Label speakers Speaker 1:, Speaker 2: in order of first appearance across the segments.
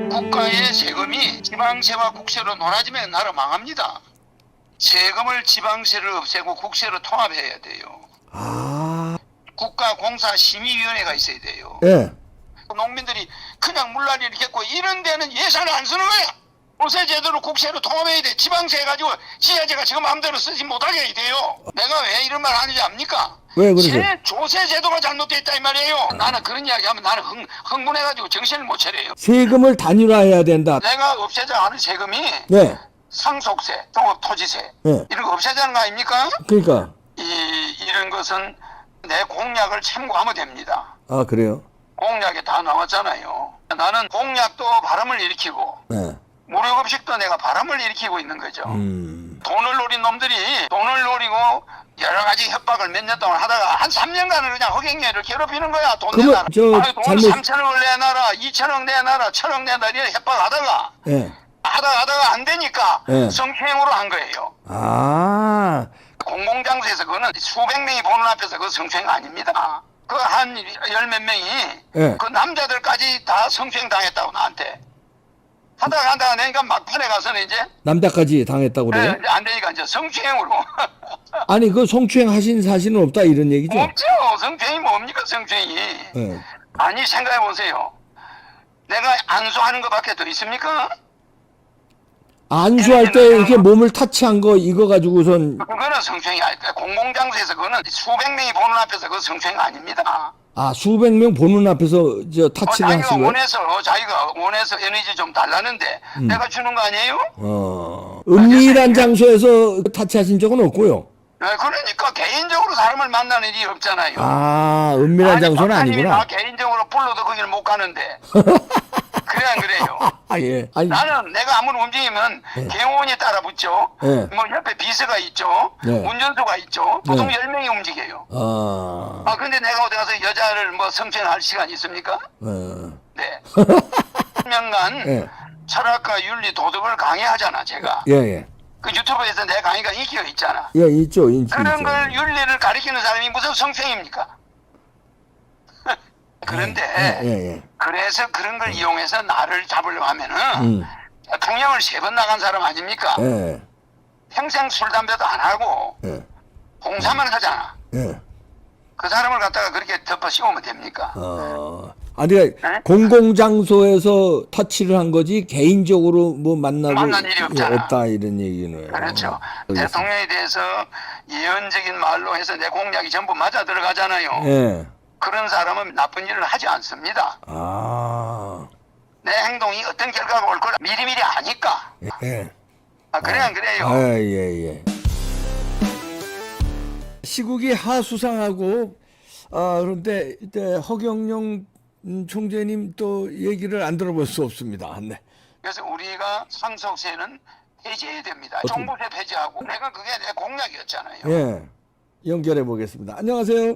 Speaker 1: 국가의 세금이 지방세와 국세로 놀아지면 나라 망합니다. 세금을 지방세를 없애고 국세로 통합해야 돼요.
Speaker 2: 아,
Speaker 1: 국가공사심의위원회가 있어야 돼요.
Speaker 2: 예.
Speaker 1: 농민들이 그냥 물난리를 겪고 이런 데는 예산을 안 쓰는 거야. 조세 제도를 국세로 통합해야 돼. 지방세 해가지고 지자체가 지금 마음대로 쓰지 못하게 해야 돼요. 내가 왜 이런 말 하는지 압니까?
Speaker 2: 왜 그러죠?
Speaker 1: 조세 제도가 잘못되어 있다 이 말이에요. 나는 그런 이야기 하면 나는 흥분해가지고 정신을 못 차려요.
Speaker 2: 세금을 단일화해야 된다.
Speaker 1: 내가 없애자 하는 세금이
Speaker 2: 네.
Speaker 1: 상속세, 종합토지세
Speaker 2: 네.
Speaker 1: 이런 거 없애자는 거 아닙니까?
Speaker 2: 그러니까.
Speaker 1: 이런 것은 내 공약을 참고하면 됩니다.
Speaker 2: 아, 그래요?
Speaker 1: 공약에 다 나왔잖아요. 나는 공약도 바람을 일으키고
Speaker 2: 네.
Speaker 1: 무료급식도 내가 바람을 일으키고 있는 거죠. 돈을 노린 놈들이 돈을 노리고 여러 가지 협박을 몇 년 동안 하다가 한 3년간을 그냥 허갱이를 괴롭히는 거야. 돈
Speaker 2: 그러면
Speaker 1: 내놔라.
Speaker 2: 저
Speaker 1: 돈
Speaker 2: 잘못-
Speaker 1: 3천억을 내놔라. 2천억 내놔라. 1천억 내놔라. 이런 협박하다가
Speaker 2: 예.
Speaker 1: 하다가 안 되니까
Speaker 2: 네.
Speaker 1: 성추행으로 한 거예요.
Speaker 2: 아,
Speaker 1: 공공장소에서 그거는 수백 명이 보는 앞에서 그 성추행 아닙니다. 그 한 열 몇 명이
Speaker 2: 네.
Speaker 1: 그 남자들까지 다 성추행 당했다고 나한테. 하다가 내가 막판에 가서는 이제
Speaker 2: 남자까지 당했다고 그래요?
Speaker 1: 이제 안 되니까 이제 성추행으로.
Speaker 2: 아니, 그 성추행 하신 사실은 없다 이런 얘기죠?
Speaker 1: 없죠. 성추행이 뭡니까 성추행이.
Speaker 2: 예.
Speaker 1: 아니 생각해 보세요. 내가 안수하는 것밖에 더 있습니까?
Speaker 2: 안수할 때 이렇게 몸을 타치한 거 이거 가지고선
Speaker 1: 그거는 성추행이 아니다. 공공장소에서 그거는 수백 명이 보는 앞에서 그 성추행 아닙니다.
Speaker 2: 아, 수백 명 보는 앞에서 저 타치를
Speaker 1: 자기가
Speaker 2: 하신 거예요?
Speaker 1: 자기가 원해서 에너지 좀 달라는데 내가 주는 거 아니에요?
Speaker 2: 은밀한 장소에서 타치하신 적은 없고요.
Speaker 1: 네, 그러니까 개인적으로 사람을 만나는 일이 없잖아요.
Speaker 2: 아, 은밀한 장소는
Speaker 1: 박사님이 나
Speaker 2: 아니구나.
Speaker 1: 개인적으로 불러도 거기를 못 가는데. 그래 안 그래요?
Speaker 2: 아, 예. 아니,
Speaker 1: 나는 내가 아무리 움직이면 경호원이 따라 붙죠.
Speaker 2: 네.
Speaker 1: 뭐 옆에 비서가 있죠.
Speaker 2: 네.
Speaker 1: 운전수가 있죠. 보통
Speaker 2: 네.
Speaker 1: 10명이 움직여요.
Speaker 2: 아,
Speaker 1: 근데 내가 어디 가서 여자를 뭐 성추행할 시간이 있습니까? 네. 1년간
Speaker 2: 예.
Speaker 1: 철학과 윤리 도덕을 강의하잖아 제가.
Speaker 2: 예, 예.
Speaker 1: 그 유튜브에서 내 강의가 인기가 있잖아.
Speaker 2: 예, 있죠, 있죠.
Speaker 1: 그런 걸 윤리를 가리키는 사람이 무슨 성추행입니까? 그런데
Speaker 2: 예, 예.
Speaker 1: 그래서 그런 걸 이용해서 나를 잡으려고 하면은 대통령을 3번 나간 사람 아닙니까?
Speaker 2: 예,
Speaker 1: 평생 술 담배도 안 하고
Speaker 2: 예,
Speaker 1: 공사만 하잖아.
Speaker 2: 예.
Speaker 1: 그 사람을 갖다가 그렇게 덮어 씌우면 됩니까?
Speaker 2: 아니,
Speaker 1: 네?
Speaker 2: 공공장소에서 터치를 한 거지 개인적으로 뭐 만나고
Speaker 1: 만난 일이 없잖아.
Speaker 2: 없다 이런 얘기는.
Speaker 1: 그렇죠.
Speaker 2: 알겠습니다.
Speaker 1: 대통령에 대해서 예언적인 말로 해서 내 공약이 전부 맞아 들어가잖아요.
Speaker 2: 예.
Speaker 1: 그런 사람은 나쁜 일을 하지 않습니다.
Speaker 2: 아,
Speaker 1: 내 행동이 어떤 결과가 올 걸 미리미리 아니까.
Speaker 2: 예.
Speaker 1: 그래 안 그래요?
Speaker 2: 아, 예, 예. 시국이 하수상하고, 그런데 이때 허경영 총재님 또 얘기를 안 들어볼 수 없습니다. 네.
Speaker 1: 그래서 우리가 상속세는 폐지해야 됩니다.
Speaker 2: 어떻게?
Speaker 1: 종부세 폐지하고 내가 그게 내 공약이었잖아요.
Speaker 2: 예. 연결해 보겠습니다. 안녕하세요.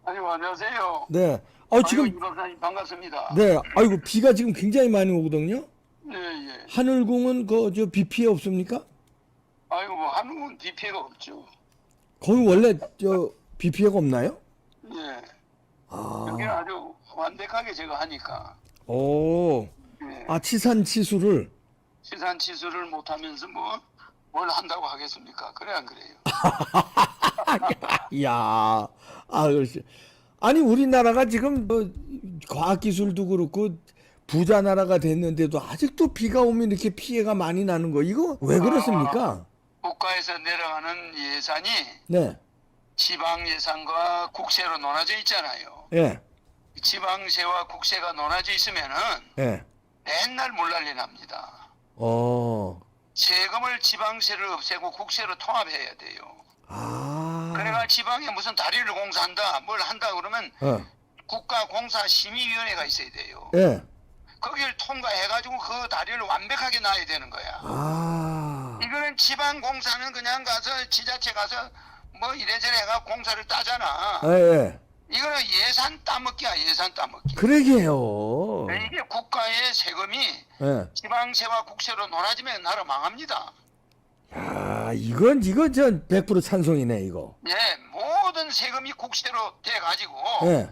Speaker 1: 아이고 안녕하세요.
Speaker 2: 네.
Speaker 1: 지금
Speaker 2: 지금,
Speaker 1: 이 박사님 반갑습니다.
Speaker 2: 네. 아이고, 비가 지금 굉장히 많이 오거든요.
Speaker 1: 네, 예.
Speaker 2: 하늘궁은 비 피해 없습니까?
Speaker 1: 아이고 뭐 한국은 비 피해가 없죠.
Speaker 2: 거기 원래 비 피해가 없나요?
Speaker 1: 예.
Speaker 2: 아,
Speaker 1: 여기는 아주 완벽하게 제가 하니까.
Speaker 2: 오,
Speaker 1: 예.
Speaker 2: 치산 치수를.
Speaker 1: 시산 치수를 못하면서 뭘 한다고 하겠습니까? 그래 안 그래요?
Speaker 2: 이야, 그렇지. 아니, 우리나라가 지금 과학기술도 그렇고 부자 나라가 됐는데도 아직도 비가 오면 이렇게 피해가 많이 나는 거, 이거 왜 그렇습니까?
Speaker 1: 국가에서 내려가는 예산이
Speaker 2: 네,
Speaker 1: 지방 예산과 국세로 나눠져 있잖아요.
Speaker 2: 예,
Speaker 1: 지방세와 국세가 나눠져 있으면은
Speaker 2: 예,
Speaker 1: 맨날 물난리 납니다.
Speaker 2: 어,
Speaker 1: 세금을 지방세를 없애고 국세로 통합해야 돼요.
Speaker 2: 아,
Speaker 1: 그래가 지방에 무슨 다리를 공사한다, 뭘 한다 그러면 국가공사심의위원회가 있어야 돼요.
Speaker 2: 예,
Speaker 1: 거기를 통과해가지고 그 다리를 완벽하게 놔야 되는 거야.
Speaker 2: 아,
Speaker 1: 이거는 지방공사는 그냥 가서 지자체 가서 뭐 이래저래 해가 공사를 따잖아.
Speaker 2: 예, 예.
Speaker 1: 이거는 예산 따먹기야, 예산 따먹기.
Speaker 2: 그러게요.
Speaker 1: 이게 국가의 세금이
Speaker 2: 예.
Speaker 1: 지방세와 국세로 놀아지면 나라 망합니다.
Speaker 2: 야, 이건 전 100% 찬성이네, 이거.
Speaker 1: 예, 모든 세금이 국세로 돼가지고
Speaker 2: 예,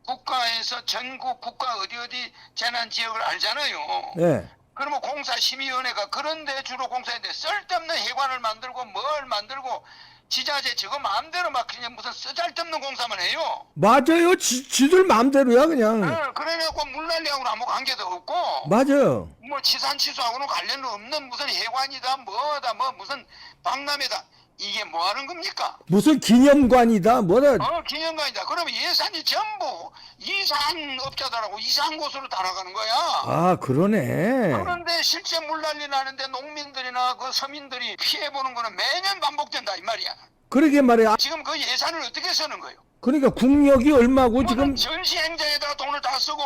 Speaker 1: 국가에서 전국 국가 어디 재난 지역을 알잖아요.
Speaker 2: 예.
Speaker 1: 그러면 공사심의위원회가 그런데 주로 공사했는데 쓸데없는 해관을 만들고 뭘 만들고 지자체 저거 마음대로 막 그냥 무슨 쓰잘데없는 공사만 해요.
Speaker 2: 맞아요. 지들 마음대로야 그냥.
Speaker 1: 그래갖고 물난리하고는 아무 관계도 없고
Speaker 2: 맞아요.
Speaker 1: 뭐 치산치수하고는 관련 없는 무슨 해관이다 뭐다 뭐 무슨 박람회다 이게 뭐 하는 겁니까?
Speaker 2: 무슨 기념관이다 뭐다.
Speaker 1: 기념관이다. 그러면 예산이 전부 이상한 업자들하고 이상한 곳으로 달아가는 거야.
Speaker 2: 아 그러네.
Speaker 1: 그런데 실제 물난리 나는데 농민들이나 그 서민들이 피해보는 거는 매년 반복된다 이 말이야.
Speaker 2: 그러게 말이야.
Speaker 1: 지금 그 예산을 어떻게 쓰는 거예요?
Speaker 2: 그러니까 국력이 얼마고 지금
Speaker 1: 전시행정에다가 돈을 다 쓰고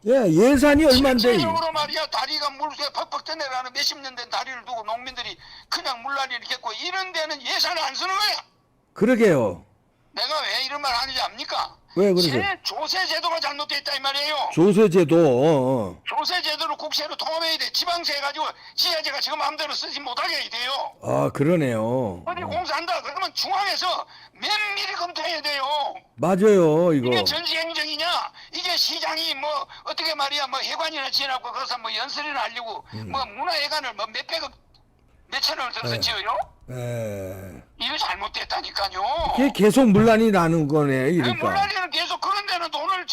Speaker 2: 예산이 얼만데.
Speaker 1: 실질적으로 말이야 다리가 물새 퍽퍽 떠내려가는 몇십 년 된 다리를 두고 농민들이 그냥 물난리를 겪고 이런 데는 예산을 안 쓰는 거야.
Speaker 2: 그러게요.
Speaker 1: 내가 왜 이런 말 하는지 압니까?
Speaker 2: 왜 그러세요?
Speaker 1: 조세 제도가 잘못돼 있다 이 말이에요.
Speaker 2: 조세제도.
Speaker 1: 조세 제도를 국세로 통합해야 돼. 지방세 해가지고 지자체가 지금 마음대로 쓰지 못하게 해야 돼요.
Speaker 2: 아 그러네요.
Speaker 1: 어디 공사한다 그러면 중앙에서 면밀히 검토해야 돼요.
Speaker 2: 맞아요 이거.
Speaker 1: 이게 전시행정이냐? 이게 시장이 뭐 어떻게 말이야 뭐 해관이나 지어놨고 거기서 뭐 연설이나 하려고 뭐 문화회관을 뭐 몇백억 몇천억을 들어서 지어요?
Speaker 2: 예.
Speaker 1: 이거 잘못됐다니까요.
Speaker 2: 이게 계속 문란이 나는 거네 이러니까.
Speaker 1: 물난리는 계속 그런 데는 돈을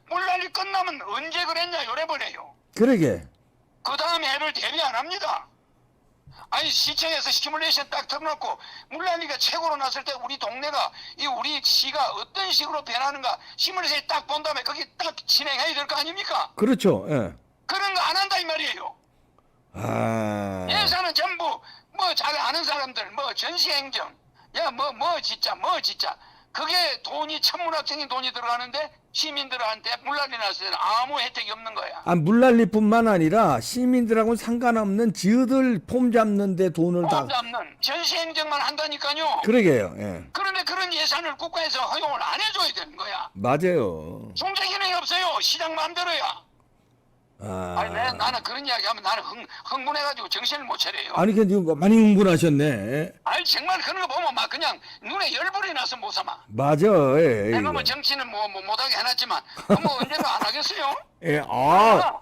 Speaker 1: 물난리 끝나면 언제 그랬냐 요래버려요.
Speaker 2: 그러게.
Speaker 1: 그 다음 해를 대비 안 합니다. 아니 시청에서 시뮬레이션 딱 틀어놓고 물난리가 최고로 났을 때 우리 동네가 이 우리 시가 어떤 식으로 변하는가 시뮬레이션 딱 본 다음에 거기 딱 진행해야 될 거 아닙니까?
Speaker 2: 그렇죠. 예.
Speaker 1: 그런 거 안 한다 이 말이에요.
Speaker 2: 아.
Speaker 1: 예산은 전부 뭐 잘 아는 사람들 뭐 전시행정 야 뭐 진짜 그게 돈이 천문학적인 돈이 들어가는데 시민들한테 물난리 났을 때는 아무 혜택이 없는 거야.
Speaker 2: 아, 물난리뿐만 아니라 시민들하고는 상관없는 지들 폼 잡는데 돈을 다.
Speaker 1: 폼 잡는 전시행정만 한다니까요.
Speaker 2: 그러게요. 예.
Speaker 1: 그런데 그런 예산을 국가에서 허용을 안 해줘야 되는 거야.
Speaker 2: 맞아요.
Speaker 1: 통제 기능이 없어요. 시장 마음대로야.
Speaker 2: 아.
Speaker 1: 아니 나는 그런 이야기하면 나는 흥분해가지고 정신을 못 차려요.
Speaker 2: 아니 근데 이거 많이 흥분하셨네.
Speaker 1: 아니 정말 그런 거 보면 막 그냥 눈에 열불이 나서 못 삼아.
Speaker 2: 맞아. 예.
Speaker 1: 내가
Speaker 2: 이거.
Speaker 1: 뭐 정치는 뭐 못하게 해놨지만 뭐 언제가 안 하겠어요?
Speaker 2: 예. 아.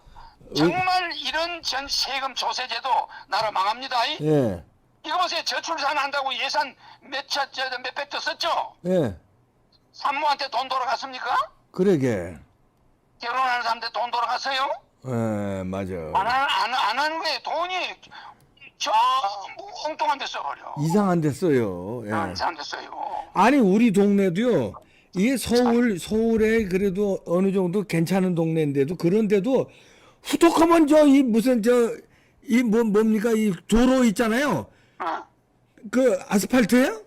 Speaker 1: 정말 이런 전 세금 조세제도 나라 망합니다.
Speaker 2: 예.
Speaker 1: 이거 보세요. 저출산 한다고 예산 몇백 더 썼죠?
Speaker 2: 예.
Speaker 1: 산모한테 돈 돌아갔습니까?
Speaker 2: 그러게.
Speaker 1: 결혼하는 사람한테 돈 돌아갔어요?
Speaker 2: 예, 맞아.
Speaker 1: 안 하는 거에 돈이 전부 엉뚱한 데 써버려.
Speaker 2: 이상한 데 써요. 예.
Speaker 1: 이상한 데 써요.
Speaker 2: 아니 우리 동네도요. 이게 서울에 그래도 어느 정도 괜찮은 동네인데도 그런데도 후덕하면 저 이 무슨 뭡니까 이 도로 있잖아요. 그 아스팔트예요?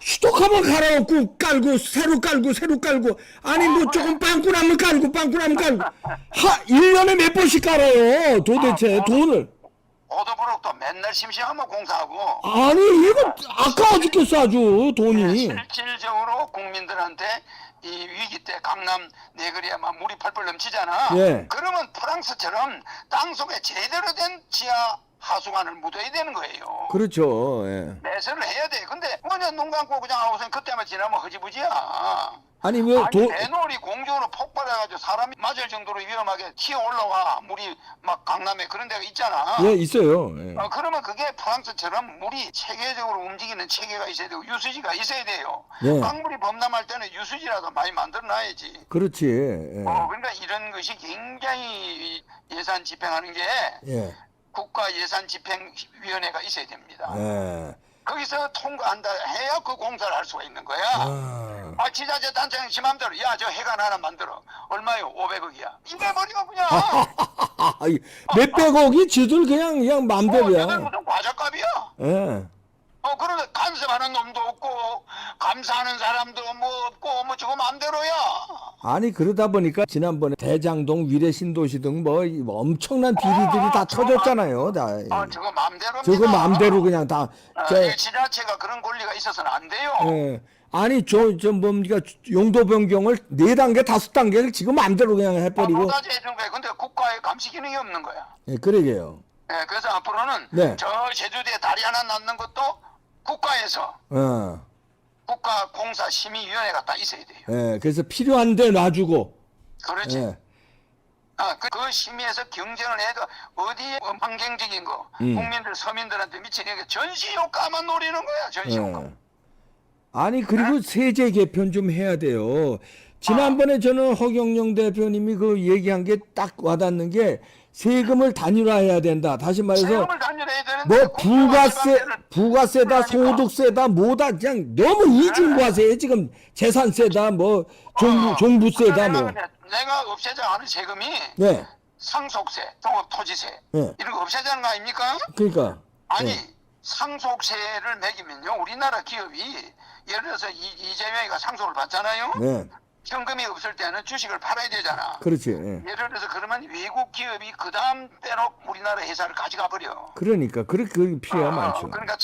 Speaker 2: 수도하면 갈아엎고 깔고 새로 깔고 아니 뭐 조금 빵꾸나면 깔고 1년에 몇 번씩 깔아요 도대체 돈을.
Speaker 1: 오도브록도 맨날 심심하면 공사하고.
Speaker 2: 아니 이거 아까워 죽겠어 아주 돈이.
Speaker 1: 실질적으로 국민들한테 이 위기 때 강남 내거리에 막 물이 펄펄 넘치잖아.
Speaker 2: 예.
Speaker 1: 그러면 프랑스처럼 땅속에 제대로 된 지하 하수관을 묻어야 되는 거예요.
Speaker 2: 그렇죠. 예.
Speaker 1: 매설을 해야 돼. 근데 뭐냐 눈 감고 그냥 아우선 그때만 지나면 허지부지야.
Speaker 2: 아니 왜 돈.
Speaker 1: 대놀이 공중으로 폭발해가지고 사람이 맞을 정도로 위험하게 튀어 올라와 물이 막 강남에 그런 데가 있잖아.
Speaker 2: 예 있어요. 예.
Speaker 1: 그러면 그게 프랑스처럼 물이 체계적으로 움직이는 체계가 있어야 되고 유수지가 있어야 돼요.
Speaker 2: 예.
Speaker 1: 강물이 범람할 때는 유수지라도 많이 만들어놔야지.
Speaker 2: 그렇지. 예.
Speaker 1: 그러니까 이런 것이 굉장히 예산 집행하는 게
Speaker 2: 예.
Speaker 1: 국가예산집행위원회가 있어야 됩니다.
Speaker 2: 예.
Speaker 1: 거기서 통과한다 해야 그 공사를 할 수가 있는 거야. 지자체 단체는 지 맘대로 야 저 해관 하나 만들어 얼마요? 500억이야. 이래버리고 그냥.
Speaker 2: 몇백억이 지들 그냥 맘대로야.
Speaker 1: 이건 무슨 과자값이야.
Speaker 2: 예.
Speaker 1: 그러면 간섭하는 놈도 없고 감사하는 사람도 뭐 없고 뭐 저거 맘대로야.
Speaker 2: 아니 그러다 보니까 지난번에 대장동 위례 신도시 등 뭐 엄청난 비리들이 다 터졌잖아요. 다.
Speaker 1: 저거 맘대로입니다.
Speaker 2: 저거 마음대로 그냥 다.
Speaker 1: 지자체가 그런 권리가 있어서는 안 돼요.
Speaker 2: 예. 아니 저 뭡니까 용도 변경을 4단계 5단계를 지금 마음대로 그냥 해버리고.
Speaker 1: 못하지 해준 거야. 근데 국가의 감시 기능이 없는 거야.
Speaker 2: 예, 그러게요.
Speaker 1: 그래서 앞으로는
Speaker 2: 네.
Speaker 1: 저 제주도에 다리 하나 낳는 것도 국가에서 국가공사심의위원회가 딱 있어야 돼요.
Speaker 2: 예, 그래서 필요한데 놔주고.
Speaker 1: 그렇지.
Speaker 2: 예,
Speaker 1: 그 심의에서 경쟁을 해도 어디에 환경적인 거, 국민들, 서민들한테 미치는 게 전시 효과만 노리는 거야, 전시 효과.
Speaker 2: 예. 아니 그리고 세제 개편 좀 해야 돼요. 지난번에 저는 허경영 대표님이 그 얘기한 게 딱 와닿는 게 세금을 단일화해야 된다. 다시 말해서
Speaker 1: 세금을 단일해야 되는데
Speaker 2: 뭐 부가세다,
Speaker 1: 그러니까.
Speaker 2: 소득세다, 뭐다 그냥 너무 이중과세에 지금 재산세다, 뭐 종부세다 뭐.
Speaker 1: 내가 없애자 하는 세금이
Speaker 2: 네,
Speaker 1: 상속세, 종합토지세
Speaker 2: 네.
Speaker 1: 이런 거 없애자는 거 아닙니까?
Speaker 2: 그러니까.
Speaker 1: 아니
Speaker 2: 네.
Speaker 1: 상속세를 매기면요 우리나라 기업이 예를 들어서 이재명이가 상속을 받잖아요.
Speaker 2: 네,
Speaker 1: 현금이 없을 때는 주식을 팔아야 되잖아.
Speaker 2: 그렇지. 예.
Speaker 1: 예를 들어서 그러면 외국 기업이 그 다음 때로 우리나라 회사를 가져가 버려.
Speaker 2: 그러니까 그렇게 피해가 많죠.
Speaker 1: 그러니까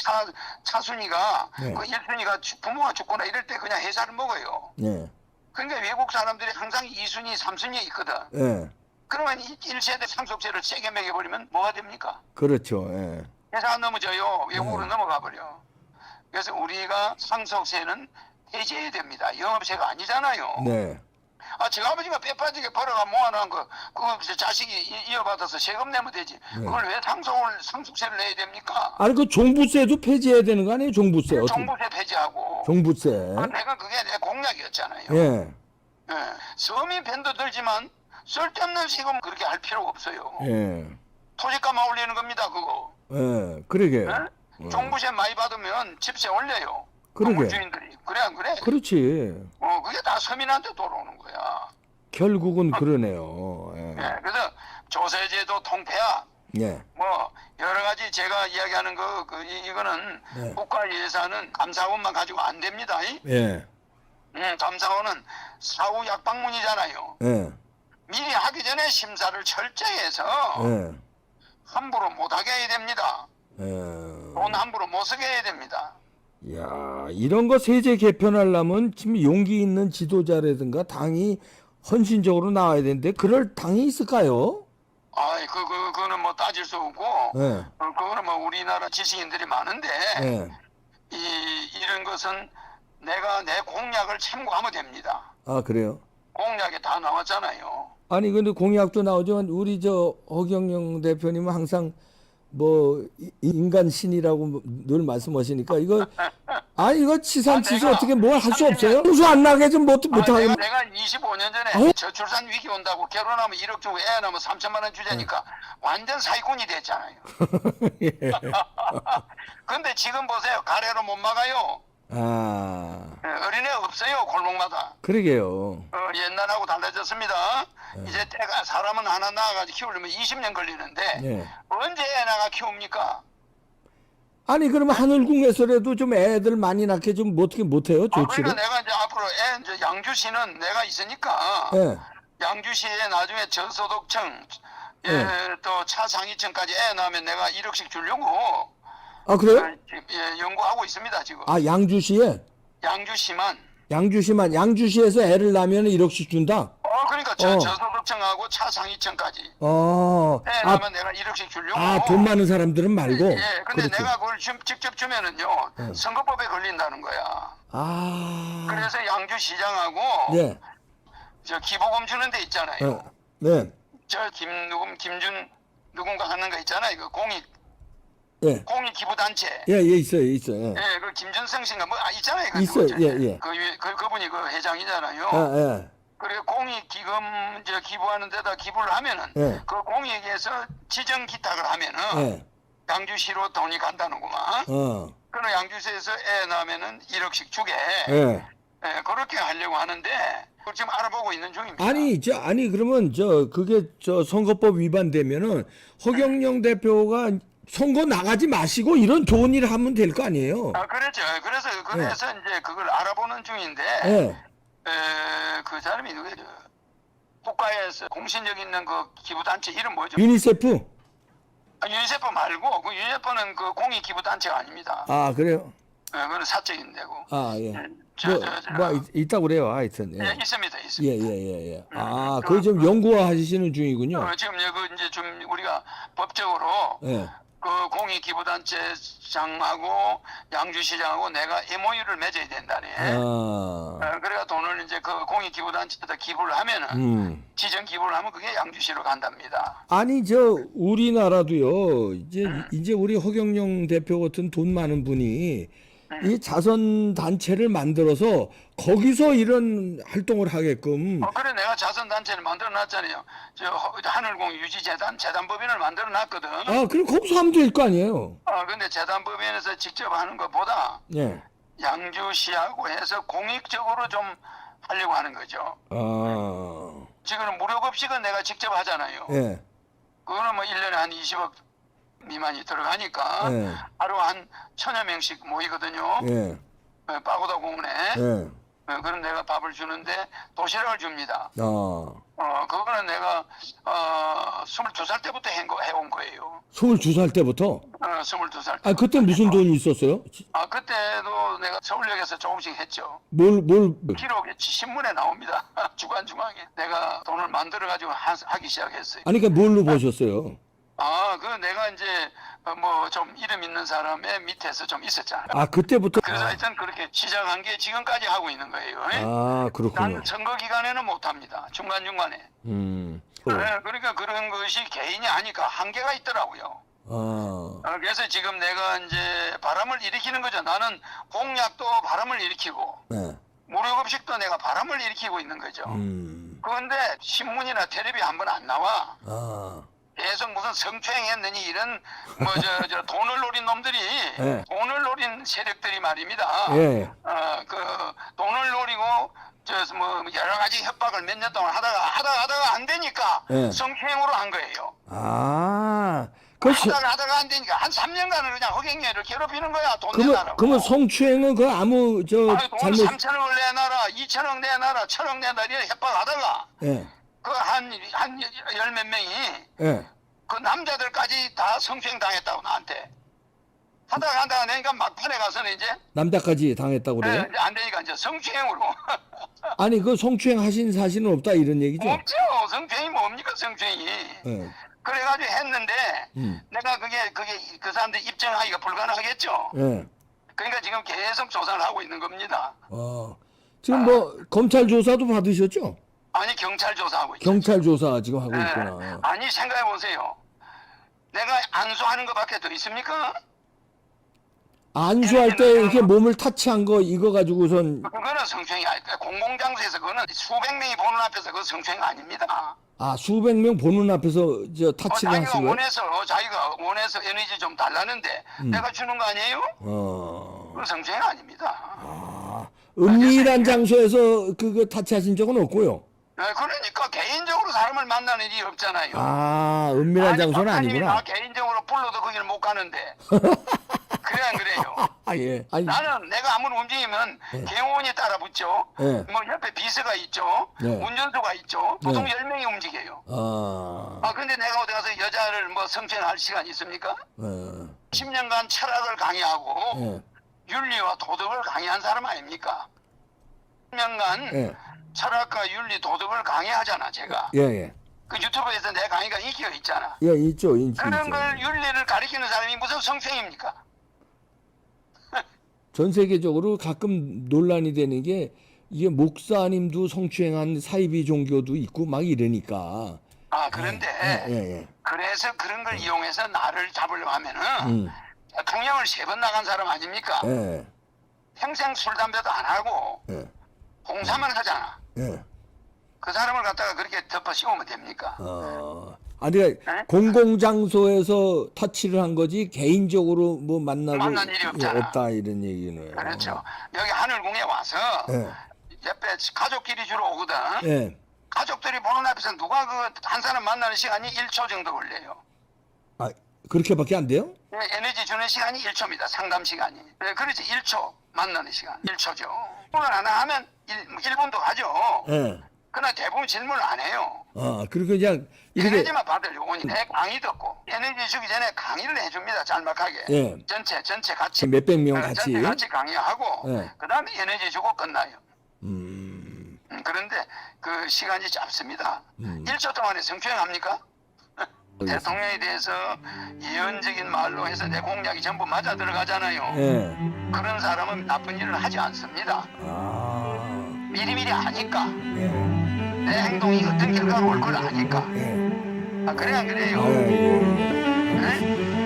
Speaker 1: 차순위가
Speaker 2: 네.
Speaker 1: 그 1순위가 부모가 죽거나 이럴 때 그냥 회사를 먹어요.
Speaker 2: 네,
Speaker 1: 그러니까 외국 사람들이 항상 2순위, 3순위에 있거든.
Speaker 2: 예,
Speaker 1: 그러면 1세대 상속세를 세게 매겨버리면 뭐가 됩니까?
Speaker 2: 그렇죠. 예.
Speaker 1: 회사가 넘어져요. 외국으로 넘어가 버려. 그래서 우리가 상속세는 해제해야 됩니다. 영업세가 아니잖아요.
Speaker 2: 네.
Speaker 1: 제 아버지가 빼빠지게 벌어가 모아놓은 거, 그거 자식이 이어받아서 세금 내면 되지. 그걸 왜 상속세를 내야 됩니까?
Speaker 2: 아니 그 종부세도 폐지해야 되는 거 아니에요? 종부세. 어떻게?
Speaker 1: 종부세 폐지하고.
Speaker 2: 종부세.
Speaker 1: 내가 그게 내 공약이었잖아요.
Speaker 2: 예.
Speaker 1: 예. 서민 밴도 들지만 쓸데없는 세금 그렇게 할 필요가 없어요.
Speaker 2: 예.
Speaker 1: 토지값만 올리는 겁니다, 그거.
Speaker 2: 예. 그러게.
Speaker 1: 예? 종부세 많이 받으면 집세 올려요.
Speaker 2: 그러게.
Speaker 1: 건물주인들이. 그래 안 그래?
Speaker 2: 그렇지.
Speaker 1: 그게 다 서민한테 돌아오는 거야.
Speaker 2: 결국은 그러네요. 예.
Speaker 1: 예. 그래서 조세제도 통폐합.
Speaker 2: 예.
Speaker 1: 뭐 여러 가지 제가 이야기하는 이거는
Speaker 2: 네.
Speaker 1: 국가 예산은 감사원만 가지고 안 됩니다.
Speaker 2: 예.
Speaker 1: 감사원은 사후 약방문이잖아요.
Speaker 2: 예.
Speaker 1: 미리 하기 전에 심사를 철저히 해서
Speaker 2: 예.
Speaker 1: 함부로 못하게 해야 됩니다.
Speaker 2: 예.
Speaker 1: 돈 함부로 못 쓰게 해야 됩니다.
Speaker 2: 야, 이런 거 세제 개편하려면 지금 용기 있는 지도자라든가 당이 헌신적으로 나와야 되는데 그럴 당이 있을까요?
Speaker 1: 그거는 뭐 따질 수 없고,
Speaker 2: 예.
Speaker 1: 그거는 뭐 우리나라 지식인들이 많은데,
Speaker 2: 예.
Speaker 1: 이런 것은 내가 내 공약을 참고하면 됩니다.
Speaker 2: 아, 그래요?
Speaker 1: 공약에 다 나왔잖아요.
Speaker 2: 아니 근데 공약도 나오지만 우리 저 허경영 대표님은 항상 뭐 인간 신이라고 늘 말씀하시니까 이거 이거 치산치수
Speaker 1: 내가
Speaker 2: 어떻게 뭘 할 수 없어요? 홍수 안 나게 좀 못하게.
Speaker 1: 내가 25년 전에 저출산 위기 온다고 결혼하면 1억 주고 애 낳으면 3천만 원 주자니까 완전 사기꾼이 됐잖아요.
Speaker 2: 예.
Speaker 1: 근데 지금 보세요. 가래로 못 막아요. 어린애 없어요. 골목마다.
Speaker 2: 그러게요.
Speaker 1: 옛날하고 달라졌습니다. 이제 때가 사람은 하나 낳아가지고 키우려면 20년 걸리는데
Speaker 2: 예.
Speaker 1: 언제 애 낳아 키웁니까?
Speaker 2: 아니 그러면 하늘궁에서라도 좀 애들 많이 낳게 좀 어떻게 못해요? 조치를?
Speaker 1: 그러니까 내가 이제 앞으로 이제 양주시는 내가 있으니까
Speaker 2: 예.
Speaker 1: 양주시에 나중에 저소득층
Speaker 2: 예.
Speaker 1: 또 차상위층까지 애 낳으면 내가 1억씩 주려고
Speaker 2: 아 그래요?
Speaker 1: 연구하고 있습니다 지금.
Speaker 2: 양주시에? 양주시에서 애를 낳으면 1억씩 준다?
Speaker 1: 그러니까 저소득층하고 차상위층까지 애 낳으면 내가 1억씩 주려고.
Speaker 2: 돈 많은 사람들은 말고?
Speaker 1: 예, 근데
Speaker 2: 그렇지.
Speaker 1: 내가 그걸 직접 주면은요 선거법에 걸린다는 거야. 그래서 양주시장하고
Speaker 2: 네.
Speaker 1: 저 기부금 주는 데 있잖아요.
Speaker 2: 네.
Speaker 1: 저 김준 누군가 하는 거 있잖아요. 그 공익 기부단체.
Speaker 2: 있어요. 예.
Speaker 1: 그 김준성 씨가 있잖아요. 그
Speaker 2: 있어요.
Speaker 1: 누구죠?
Speaker 2: 예.
Speaker 1: 그분이 그 회장이잖아요.
Speaker 2: 예.
Speaker 1: 그래 공익 기금 기부하는 데다 기부를 하면은
Speaker 2: 예.
Speaker 1: 그 공익에서 지정 기탁을 하면은 양주시로 돈이 간다는구만. 그럼 양주시에서 애 낳으면은 1억씩 주게. 그렇게 하려고 하는데 그걸 지금 알아보고 있는 중입니다.
Speaker 2: 아니 그러면 그게 선거법 위반되면은 허경영 대표가 선거 나가지 마시고 이런 좋은 일 하면 될 거 아니에요?
Speaker 1: 그렇죠. 그래서 이제 그걸 알아보는 중인데 그 사람이 누구죠? 국가에서 공신력 있는 그 기부단체 이름 뭐죠?
Speaker 2: 유니세프?
Speaker 1: 유니세프 말고 그 유니세프는 그 공익 기부단체가 아닙니다.
Speaker 2: 그래요?
Speaker 1: 그건 사적인 데고.
Speaker 2: 예. 있다고 그래요. 하여튼.
Speaker 1: 예, 있습니다.
Speaker 2: 예. 그걸 좀 연구하시는 중이군요.
Speaker 1: 지금 이제 좀 우리가 법적으로 그 공익기부단체장하고 양주시장하고 내가 MOU를 맺어야 된다네. 그래가 돈을 이제 그 공익기부단체에다 기부를 하면은 지정 기부를 하면 그게 양주시로 간답니다.
Speaker 2: 아니 저 우리나라도요. 이제 우리 허경영 대표 같은 돈 많은 분이 이 자선 단체를 만들어서 거기서 이런 활동을 하게끔.
Speaker 1: 그래 내가 자선 단체를 만들어 놨잖아요. 저 하늘공 유지재단 재단법인을 만들어 놨거든.
Speaker 2: 아, 그럼 거기서 하면 될 거 아니에요?
Speaker 1: 근데 재단법인에서 직접 하는 것보다
Speaker 2: 예.
Speaker 1: 양주시하고 해서 공익적으로 좀 하려고 하는 거죠.
Speaker 2: 아.
Speaker 1: 지금은 무료급식은 내가 직접 하잖아요.
Speaker 2: 예.
Speaker 1: 그거는 뭐 1년에 한 20억 미만이 들어가니까
Speaker 2: 예.
Speaker 1: 하루 한 1000여 명씩 모이거든요.
Speaker 2: 예.
Speaker 1: 빠고다 공원에.
Speaker 2: 예.
Speaker 1: 그럼 내가 밥을 주는데 도시락을 줍니다. 그거는 내가 22살 때부터 해온 거예요.
Speaker 2: 22살 때부터?
Speaker 1: 22살 때.
Speaker 2: 아, 그때 무슨 돈이 있었어요?
Speaker 1: 그때도 내가 서울역에서 조금씩 했죠.
Speaker 2: 뭘
Speaker 1: 기록에 신문에 나옵니다. 주간중앙에. 내가 돈을 만들어가지고 하기 시작했어요.
Speaker 2: 아니, 그러니까 뭘로 보셨어요?
Speaker 1: 내가 이제 뭐 좀 이름 있는 사람의 밑에서 좀 있었잖아요.
Speaker 2: 아, 그때부터?
Speaker 1: 그래서 하여튼 그렇게 시작한 게 지금까지 하고 있는 거예요.
Speaker 2: 아, 그렇군요.
Speaker 1: 나는 선거 기간에는 못합니다. 중간중간에. 그러니까 그런 것이 개인이 하니까 한계가 있더라고요. 그래서 지금 내가 이제 바람을 일으키는 거죠. 나는 공약도 바람을 일으키고
Speaker 2: 네.
Speaker 1: 무료급식도 내가 바람을 일으키고 있는 거죠. 그런데 신문이나 텔레비 한번 안 나와. 계속 무슨 성추행했느니 이런 뭐 저 돈을 노린 놈들이
Speaker 2: 네.
Speaker 1: 돈을 노린 세력들이 말입니다.
Speaker 2: 예.
Speaker 1: 그 돈을 노리고 뭐 여러 가지 협박을 몇 년 동안 하다가 안 되니까
Speaker 2: 네.
Speaker 1: 성추행으로 한 거예요. 하다가 안 되니까 한 3년간을 그냥 허경영을 괴롭히는 거야. 돈 내놔라고.
Speaker 2: 그러면 성추행은 그 아무
Speaker 1: 돈
Speaker 2: 잘못
Speaker 1: 3천억을 내놔라, 2천억 내놔라, 1천억 내놔라 이렇게 협박하다가
Speaker 2: 예.
Speaker 1: 그 한 열 몇 명이
Speaker 2: 예.
Speaker 1: 그 남자들까지 다 성추행 당했다고 나한테. 하다가 내니까 막판에 가서는 이제
Speaker 2: 남자까지 당했다고 그래요?
Speaker 1: 안 되니까 이제 성추행으로.
Speaker 2: 아니 그 성추행 하신 사실은 없다 이런 얘기죠?
Speaker 1: 없죠. 성추행이 뭡니까 성추행이.
Speaker 2: 예.
Speaker 1: 그래가지고 했는데 내가 그게 그 사람들 입증하기가 불가능하겠죠.
Speaker 2: 예.
Speaker 1: 그러니까 지금 계속 조사를 하고 있는 겁니다.
Speaker 2: 지금 뭐 검찰 조사도 받으셨죠?
Speaker 1: 아니 경찰 조사하고 있죠.
Speaker 2: 경찰 조사 지금 하고 있구나.
Speaker 1: 아니 생각해 보세요. 내가 안수하는 것밖에 더 있습니까?
Speaker 2: 안수할 때 이렇게 몸을 타치한 거 이거 가지고선
Speaker 1: 그거는 성추행이 아닐까. 공공장소에서 그거는 수백 명이 보는 앞에서 그 성추행 아닙니다.
Speaker 2: 수백 명 보는 앞에서 저 타치를
Speaker 1: 자기가
Speaker 2: 하시고요?
Speaker 1: 자기가 원해서 에너지 좀 달라는데 내가 주는 거 아니에요? 그건 성추행 아닙니다.
Speaker 2: 은밀한 장소에서 그거 타치하신 적은 없고요.
Speaker 1: 그러니까 개인적으로 사람을 만나는 일이 없잖아요.
Speaker 2: 은밀한 장소는
Speaker 1: 박사님이
Speaker 2: 아니구나.
Speaker 1: 나 개인적으로 불러도 거기를 못 가는데. 그래 안 그래요?
Speaker 2: 예. 아니,
Speaker 1: 나는 내가 아무리 움직이면 경호원이 따라 붙죠.
Speaker 2: 예.
Speaker 1: 뭐 옆에 비서가 있죠.
Speaker 2: 네.
Speaker 1: 운전수가 있죠. 보통
Speaker 2: 네.
Speaker 1: 10명이 움직여요.
Speaker 2: 아,
Speaker 1: 근데 내가 어디 가서 여자를 뭐 성추행할 시간이 있습니까?
Speaker 2: 예.
Speaker 1: 10년간 철학을 강의하고
Speaker 2: 예.
Speaker 1: 윤리와 도덕을 강의한 사람 아닙니까? 10년간
Speaker 2: 예.
Speaker 1: 철학과 윤리, 도덕을 강의하잖아, 제가.
Speaker 2: 예, 예.
Speaker 1: 그 유튜브에서 내 강의가 인기가 있잖아.
Speaker 2: 예, 있죠.
Speaker 1: 그런 걸 윤리를 가리키는 사람이 무슨 성추행입니까?
Speaker 2: 전 세계적으로 가끔 논란이 되는 게 이게 목사님도 성추행한 사이비 종교도 있고 막 이러니까.
Speaker 1: 그런데
Speaker 2: 예.
Speaker 1: 그래서 그런 걸 이용해서 나를 잡으려고 하면은 대통령을 3번 나간 사람 아닙니까?
Speaker 2: 예.
Speaker 1: 평생 술 담배도 안 하고
Speaker 2: 예.
Speaker 1: 봉사만 하잖아.
Speaker 2: 예.
Speaker 1: 그 사람을 갖다가 그렇게 덮어 씌우면 됩니까?
Speaker 2: 그러니까 공공장소에서 터치를 한 거지 개인적으로 뭐 만난
Speaker 1: 일이 없잖아.
Speaker 2: 없다 이런 얘기는.
Speaker 1: 그렇죠. 여기 하늘궁에 와서 옆에 가족끼리 주로 오거든.
Speaker 2: 예.
Speaker 1: 가족들이 보는 앞에서 누가 그 한 사람 만나는 시간이 1초 정도 걸려요.
Speaker 2: 그렇게밖에 안 돼요?
Speaker 1: 에너지 주는 시간이 1초입니다. 상담 시간이. 그렇지 1초 만나는 시간 1초죠. 질문 하나 하면 1분도 가죠.
Speaker 2: 예.
Speaker 1: 그러나 대부분 질문을 안 해요.
Speaker 2: 그리고 그냥 이렇게
Speaker 1: 에너지만 받으려고 오니 내 강의 듣고 에너지 주기 전에 강의를 해줍니다. 짤막하게.
Speaker 2: 예.
Speaker 1: 전체 같이.
Speaker 2: 몇백 명 같이.
Speaker 1: 전체 같이 강의하고 그 다음에 에너지 주고 끝나요. 그런데 그 시간이 짧습니다. 1초 동안에 성추행합니까? 대통령에 대해서 예언적인 말로 해서 내 공약이 전부 맞아 들어가잖아요.
Speaker 2: 예.
Speaker 1: 그런 사람은 나쁜 일을 하지 않습니다.
Speaker 2: 아.
Speaker 1: 미리미리 아니까.
Speaker 2: 예.
Speaker 1: 내 행동이 어떤 결과로 올 걸 아니까.
Speaker 2: 예.
Speaker 1: 아, 그래 안 그래요?
Speaker 2: 아, 예.
Speaker 1: 네?